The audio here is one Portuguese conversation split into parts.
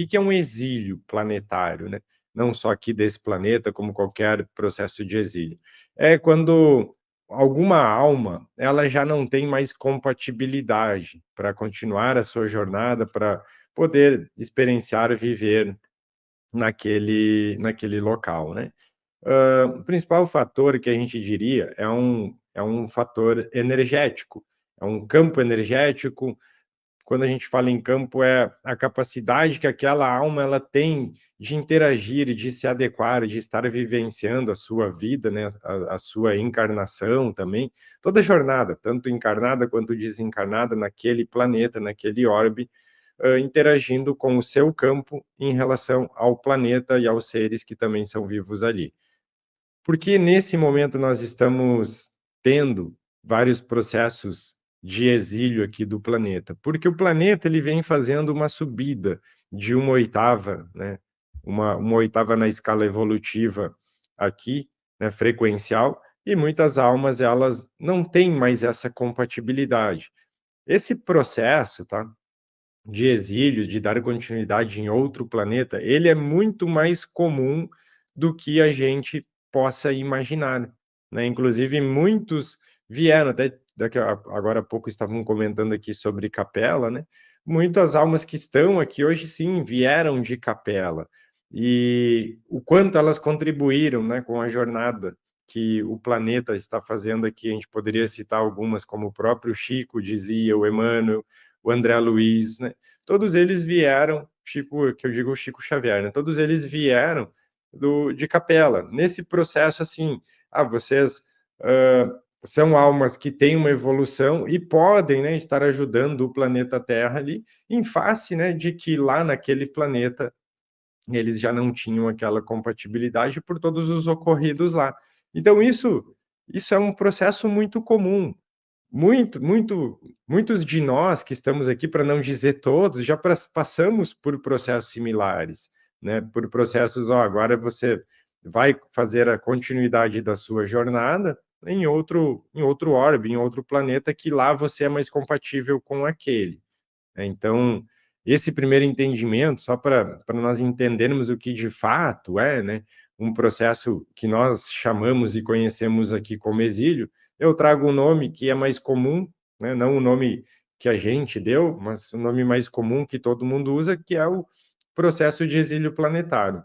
que é um exílio planetário, né? Não só aqui desse planeta, como qualquer processo de exílio. É quando alguma alma ela já não tem mais compatibilidade para continuar a sua jornada, para poder experienciar e viver naquele local, né? O principal fator que a gente diria é um fator energético, é um campo energético. Quando a gente fala em campo, é a capacidade que aquela alma ela tem de interagir, de se adequar, de estar vivenciando a sua vida, né, a sua encarnação também, toda a jornada, tanto encarnada quanto desencarnada naquele planeta, naquele orbe, interagindo com o seu campo em relação ao planeta e aos seres que também são vivos ali. Porque nesse momento nós estamos tendo vários processos de exílio aqui do planeta? Porque o planeta ele vem fazendo uma subida de uma oitava, né? Uma oitava na escala evolutiva aqui, né, frequencial, e muitas almas elas não têm mais essa compatibilidade. Esse processo, tá, de exílio, de dar continuidade em outro planeta, ele é muito mais comum do que a gente possa imaginar, né? Inclusive, muitos vieram, até agora há pouco estavam comentando aqui sobre Capela, né? Muitas almas que estão aqui hoje, sim, vieram de Capela. E o quanto elas contribuíram, né, com a jornada que o planeta está fazendo aqui. A gente poderia citar algumas, como o próprio Chico dizia, o Emmanuel, o André Luiz, né? Todos eles vieram, Chico, que eu digo Chico Xavier, né? Todos eles vieram de Capela. Nesse processo, assim, vocês são almas que têm uma evolução e podem, né, estar ajudando o planeta Terra ali, em face, né, de que lá naquele planeta eles já não tinham aquela compatibilidade por todos os ocorridos lá. Então, isso é um processo muito comum. Muitos de nós que estamos aqui, para não dizer todos, já passamos por processos similares, né? Por processos, agora você vai fazer a continuidade da sua jornada em outro orbe, em outro planeta, que lá você é mais compatível com aquele, né? Então, esse primeiro entendimento, só para nós entendermos o que de fato é, né, um processo que nós chamamos e conhecemos aqui como exílio, eu trago um nome que é mais comum, né, não o nome que a gente deu, mas o nome mais comum que todo mundo usa, que é o processo de exílio planetário.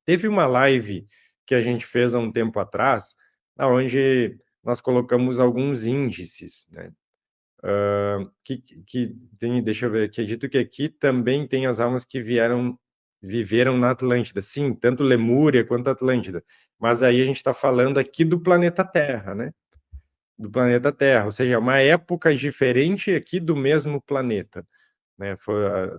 Teve uma live que a gente fez há um tempo atrás, onde nós colocamos alguns índices, né? Que tem, deixa eu ver, acredito que aqui também tem as almas que viveram na Atlântida, sim, tanto Lemúria quanto Atlântida, mas aí a gente está falando aqui do planeta Terra, né? Do planeta Terra, ou seja, uma época diferente aqui do mesmo planeta, né?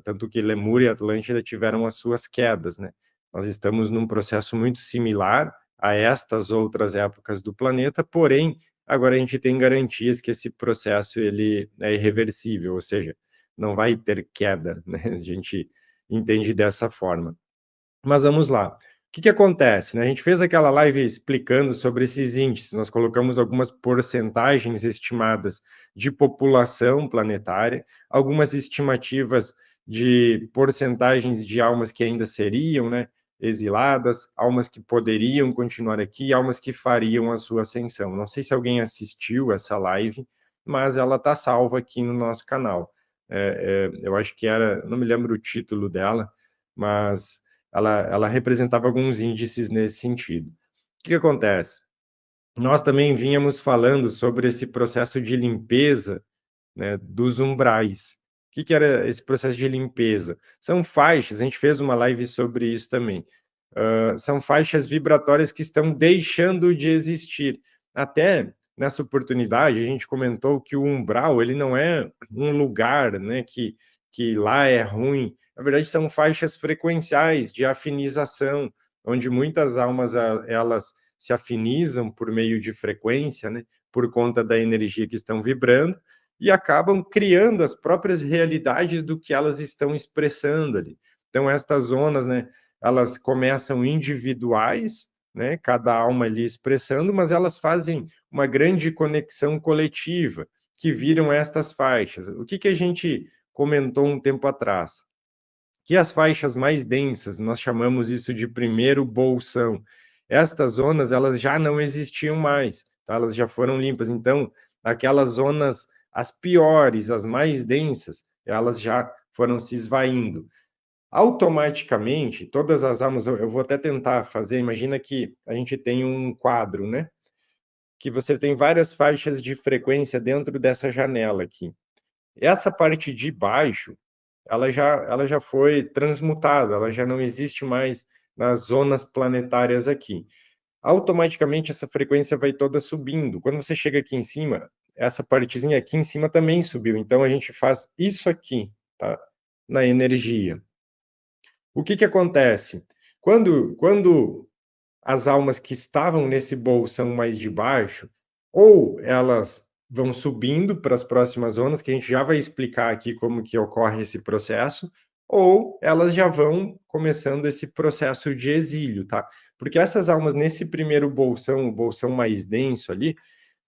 Tanto que Lemúria e Atlântida tiveram as suas quedas, né? Nós estamos num processo muito similar a estas outras épocas do planeta, porém, agora a gente tem garantias que esse processo ele é irreversível, ou seja, não vai ter queda, né? A gente entende dessa forma. Mas vamos lá. O que acontece, né? A gente fez aquela live explicando sobre esses índices, nós colocamos algumas porcentagens estimadas de população planetária, algumas estimativas de porcentagens de almas que ainda seriam, né, exiladas, almas que poderiam continuar aqui, almas que fariam a sua ascensão. Não sei se alguém assistiu essa live, mas ela está salva aqui no nosso canal. Eu acho que era, não me lembro o título dela, mas ela representava alguns índices nesse sentido. O que acontece? Nós também vínhamos falando sobre esse processo de limpeza, né, dos umbrais. O que era esse processo de limpeza? São faixas, a gente fez uma live sobre isso também. São faixas vibratórias que estão deixando de existir. Até nessa oportunidade, a gente comentou que o umbral ele não é um lugar, né, que lá é ruim. Na verdade, são faixas frequenciais de afinização, onde muitas almas elas se afinizam por meio de frequência, né, por conta da energia que estão vibrando, e acabam criando as próprias realidades do que elas estão expressando ali. Então, estas zonas, né, elas começam individuais, né, cada alma ali expressando, mas elas fazem uma grande conexão coletiva, que viram estas faixas. O que a gente comentou um tempo atrás? que as faixas mais densas, nós chamamos isso de primeiro bolsão. Estas zonas, elas já não existiam mais, tá? Elas já foram limpas. Então, aquelas zonas, as piores, as mais densas, elas já foram se esvaindo. Automaticamente, todas as almas, eu vou até tentar fazer, imagina que a gente tem um quadro, né? Que você tem várias faixas de frequência dentro dessa janela aqui. Essa parte de baixo, ela já foi transmutada, ela já não existe mais nas zonas planetárias aqui. Automaticamente essa frequência vai toda subindo. Quando você chega aqui em cima, essa partezinha aqui em cima também subiu. Então a gente faz isso aqui, tá? Na energia. O que que acontece? Quando as almas que estavam nesse bolsão mais de baixo, ou elas vão subindo para as próximas zonas, que a gente já vai explicar aqui como que ocorre esse processo, ou elas já vão começando esse processo de exílio, tá? Porque essas almas nesse primeiro bolsão, o bolsão mais denso ali,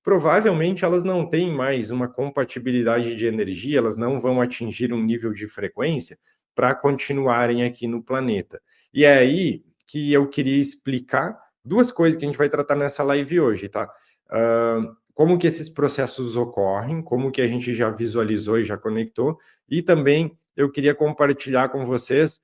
provavelmente elas não têm mais uma compatibilidade de energia, elas não vão atingir um nível de frequência para continuarem aqui no planeta. E é aí que eu queria explicar duas coisas que a gente vai tratar nessa live hoje, tá? Como que esses processos ocorrem, como que a gente já visualizou e já conectou, e também eu queria compartilhar com vocês,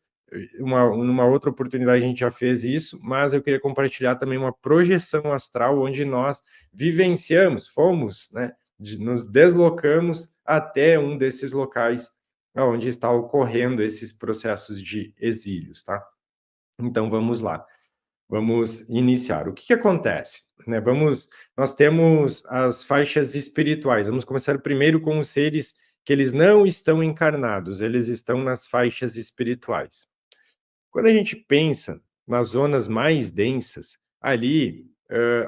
numa outra oportunidade a gente já fez isso, mas eu queria compartilhar também uma projeção astral onde nós vivenciamos, fomos, né, nos deslocamos até um desses locais onde está ocorrendo esses processos de exílios, tá? Então vamos lá, vamos iniciar. O que que acontece? Né, nós temos as faixas espirituais. Vamos começar primeiro com os seres que eles não estão encarnados, eles estão nas faixas espirituais. Quando a gente pensa nas zonas mais densas, ali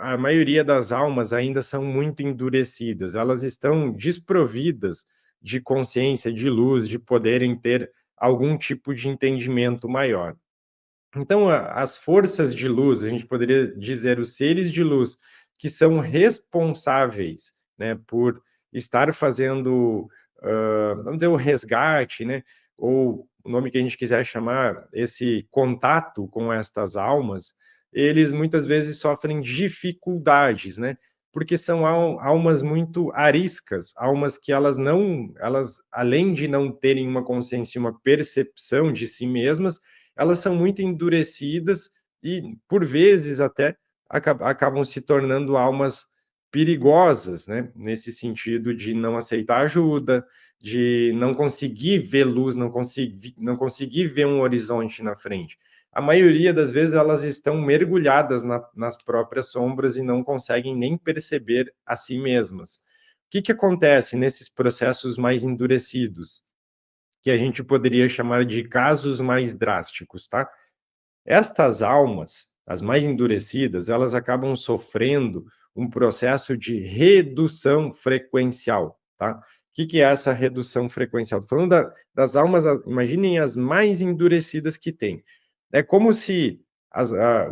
a maioria das almas ainda são muito endurecidas, elas estão desprovidas de consciência, de luz, de poderem ter algum tipo de entendimento maior. Então, as forças de luz, a gente poderia dizer os seres de luz, que são responsáveis, né, por estar fazendo, vamos dizer, o resgate, né, ou o nome que a gente quiser chamar, esse contato com estas almas, eles muitas vezes sofrem dificuldades, né, porque são almas muito ariscas, almas que elas, além de não terem uma consciência, uma percepção de si mesmas, elas são muito endurecidas e, por vezes, até acabam se tornando almas perigosas, né? Nesse sentido de não aceitar ajuda, de não conseguir ver luz, não conseguir ver um horizonte na frente. A maioria das vezes elas estão mergulhadas nas próprias sombras e não conseguem nem perceber a si mesmas. O que que acontece nesses processos mais endurecidos? Que a gente poderia chamar de casos mais drásticos, tá? Estas almas, as mais endurecidas, elas acabam sofrendo um processo de redução frequencial, tá? O que é essa redução frequencial? Estou falando das almas, imaginem as mais endurecidas que tem. É como se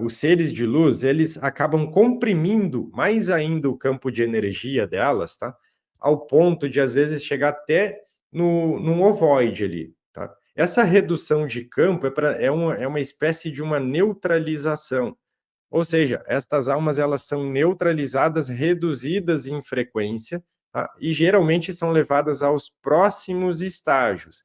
os seres de luz, eles acabam comprimindo mais ainda o campo de energia delas, tá? Ao ponto de, às vezes, chegar até num ovoide ali, tá? Essa redução de campo é uma espécie de uma neutralização, ou seja, estas almas elas são neutralizadas, reduzidas em frequência, tá? E geralmente são levadas aos próximos estágios.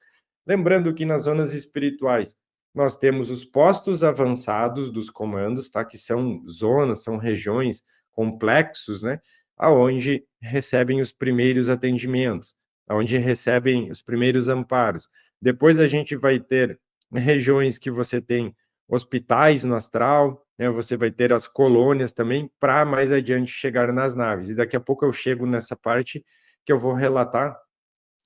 Lembrando que nas zonas espirituais nós temos os postos avançados dos comandos, tá? Que são zonas, são regiões, complexos, né? Aonde recebem os primeiros atendimentos, aonde recebem os primeiros amparos. Depois a gente vai ter regiões que você tem hospitais no astral, né, você vai ter as colônias também, para mais adiante chegar nas naves. E daqui a pouco eu chego nessa parte que eu vou relatar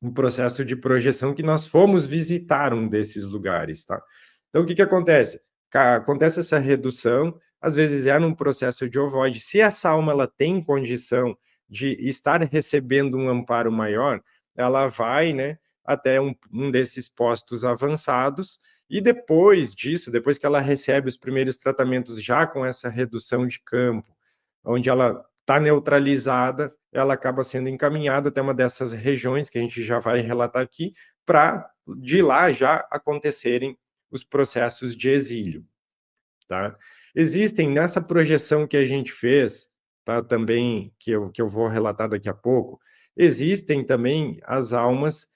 um processo de projeção que nós fomos visitar um desses lugares, tá? Então, o que que acontece? Acontece essa redução, às vezes é num processo de ovoide. Se essa alma ela tem condição de estar recebendo um amparo maior, ela vai, né, até um desses postos avançados, e depois disso, depois que ela recebe os primeiros tratamentos já com essa redução de campo, onde ela está neutralizada, ela acaba sendo encaminhada até uma dessas regiões que a gente já vai relatar aqui, para de lá já acontecerem os processos de exílio, tá? Existem, nessa projeção que a gente fez, tá, também, que eu vou relatar daqui a pouco, existem também as almas,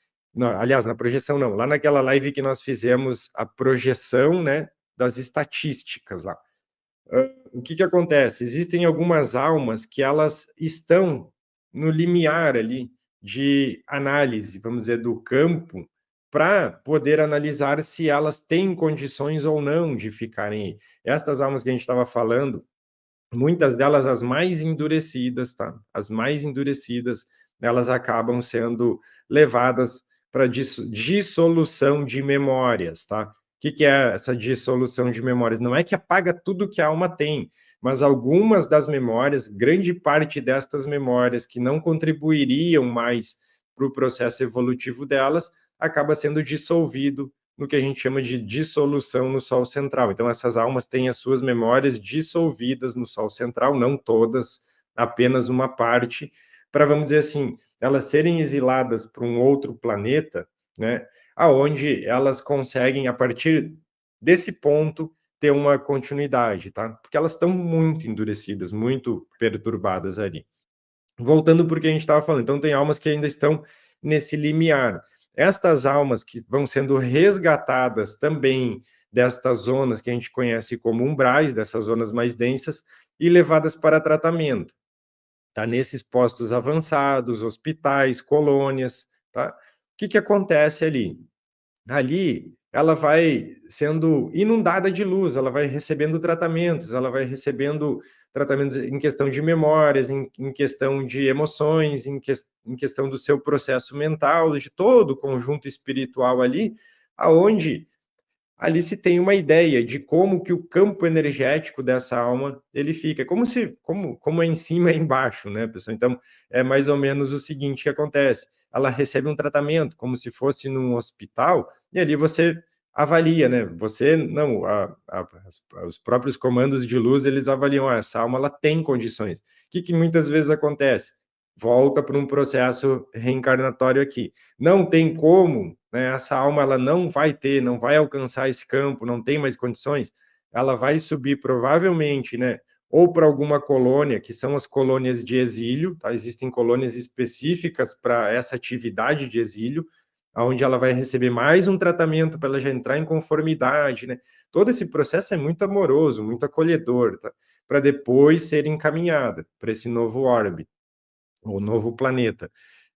aliás, na projeção não, lá naquela live que nós fizemos a projeção, né, das estatísticas lá. O que que acontece? Existem algumas almas que elas estão no limiar ali de análise, vamos dizer, do campo, para poder analisar se elas têm condições ou não de ficarem aí. Estas almas que a gente estava falando, muitas delas as mais endurecidas, tá? As mais endurecidas, elas acabam sendo levadas para dissolução de memórias, tá? O que é essa dissolução de memórias? Não é que apaga tudo que a alma tem, mas algumas das memórias, grande parte destas memórias que não contribuiriam mais para o processo evolutivo delas, acaba sendo dissolvido no que a gente chama de dissolução no Sol central. Então, essas almas têm as suas memórias dissolvidas no Sol central, não todas, apenas uma parte, para, vamos dizer assim, elas serem exiladas para um outro planeta, né, aonde elas conseguem, a partir desse ponto, ter uma continuidade, tá? Porque elas estão muito endurecidas, muito perturbadas ali. Voltando porque a gente estava falando, então tem almas que ainda estão nesse limiar. Estas almas que vão sendo resgatadas também destas zonas que a gente conhece como umbrais, dessas zonas mais densas, e levadas para tratamento. Tá? Nesses postos avançados, hospitais, colônias, tá? O que que acontece ali? Ali ela vai sendo inundada de luz, ela vai recebendo tratamentos, ela vai recebendo tratamentos em questão de memórias, em questão de emoções, em questão do seu processo mental, de todo o conjunto espiritual ali, aonde ali se tem uma ideia de como que o campo energético dessa alma ele fica, como é em cima é embaixo, né, pessoal? Então, é mais ou menos o seguinte que acontece, ela recebe um tratamento como se fosse num hospital, e ali você avalia, né, você não, os próprios comandos de luz, eles avaliam, essa alma ela tem condições. O que que muitas vezes acontece? Volta para um processo reencarnatório aqui. Não tem como, né, essa alma ela não vai ter, não vai alcançar esse campo, não tem mais condições, ela vai subir provavelmente, né, ou para alguma colônia, que são as colônias de exílio, tá? Existem colônias específicas para essa atividade de exílio, onde ela vai receber mais um tratamento para ela já entrar em conformidade, né? Todo esse processo é muito amoroso, muito acolhedor, tá? Para depois ser encaminhada para esse novo orbe, o novo planeta.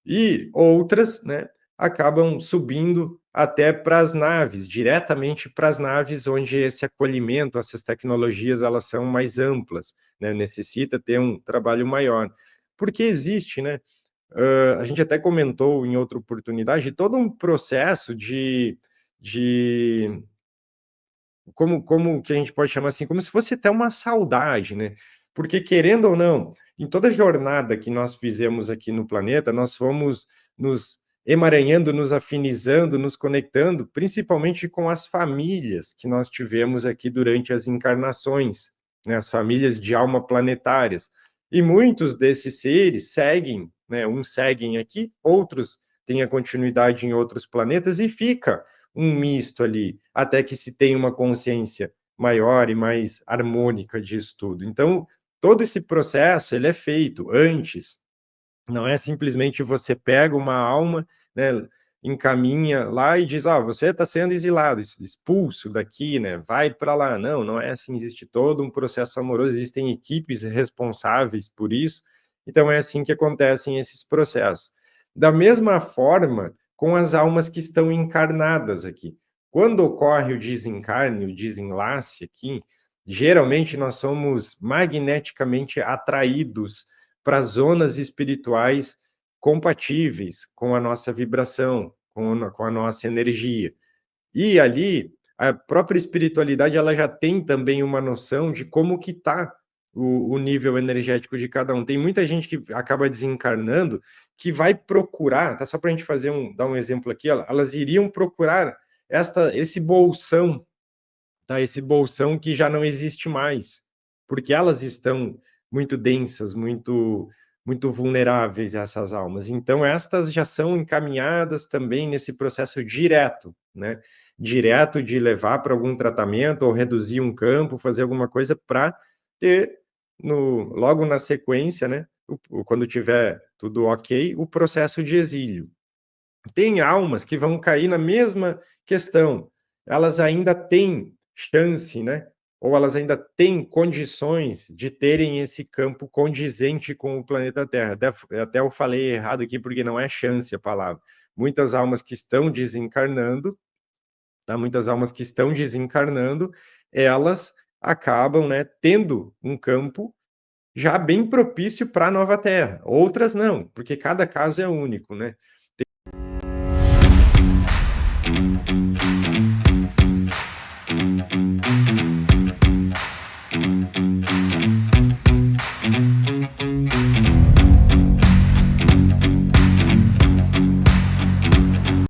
E outras, né, acabam subindo até para as naves, diretamente para as naves onde esse acolhimento, essas tecnologias, elas são mais amplas, né, necessita ter um trabalho maior. Porque existe, né, a gente até comentou em outra oportunidade, todo um processo de como que a gente pode chamar assim, como se fosse até uma saudade, né? Porque querendo ou não, em toda jornada que nós fizemos aqui no planeta, nós fomos nos emaranhando, nos afinizando, nos conectando, principalmente com as famílias que nós tivemos aqui durante as encarnações, né? As famílias de alma planetárias. E muitos desses seres seguem, né? Uns seguem aqui, outros têm a continuidade em outros planetas e fica um misto ali, até que se tenha uma consciência maior e mais harmônica disso tudo. Então, todo esse processo, ele é feito antes, não é simplesmente você pega uma alma, né, encaminha lá e diz, você está sendo exilado, expulso daqui, né, vai para lá. Não, não é assim, existe todo um processo amoroso, existem equipes responsáveis por isso, então é assim que acontecem esses processos. Da mesma forma, com as almas que estão encarnadas aqui. Quando ocorre o desencarne, o desenlace aqui, geralmente nós somos magneticamente atraídos para zonas espirituais compatíveis com a nossa vibração, com a nossa energia. E ali, a própria espiritualidade, ela já tem também uma noção de como que está o nível energético de cada um. Tem muita gente que acaba desencarnando, que vai procurar, tá? Só para a gente dar um exemplo aqui, elas iriam procurar esse bolsão, tá? Esse bolsão que já não existe mais, porque elas estão muito densas, muito vulneráveis, essas almas. Então, estas já são encaminhadas também nesse processo direto, né? direto de levar para algum tratamento ou reduzir um campo, fazer alguma coisa para ter logo na sequência, né, quando tiver tudo ok, o processo de exílio. Tem almas que vão cair na mesma questão, elas ainda têm chance, né, ou elas ainda têm condições de terem esse campo condizente com o planeta Terra. Até eu falei errado aqui, porque não é chance a palavra. Muitas almas que estão desencarnando, tá, muitas almas que estão desencarnando, elas acabam, né, tendo um campo já bem propício para a nova Terra. Outras não, porque cada caso é único, né.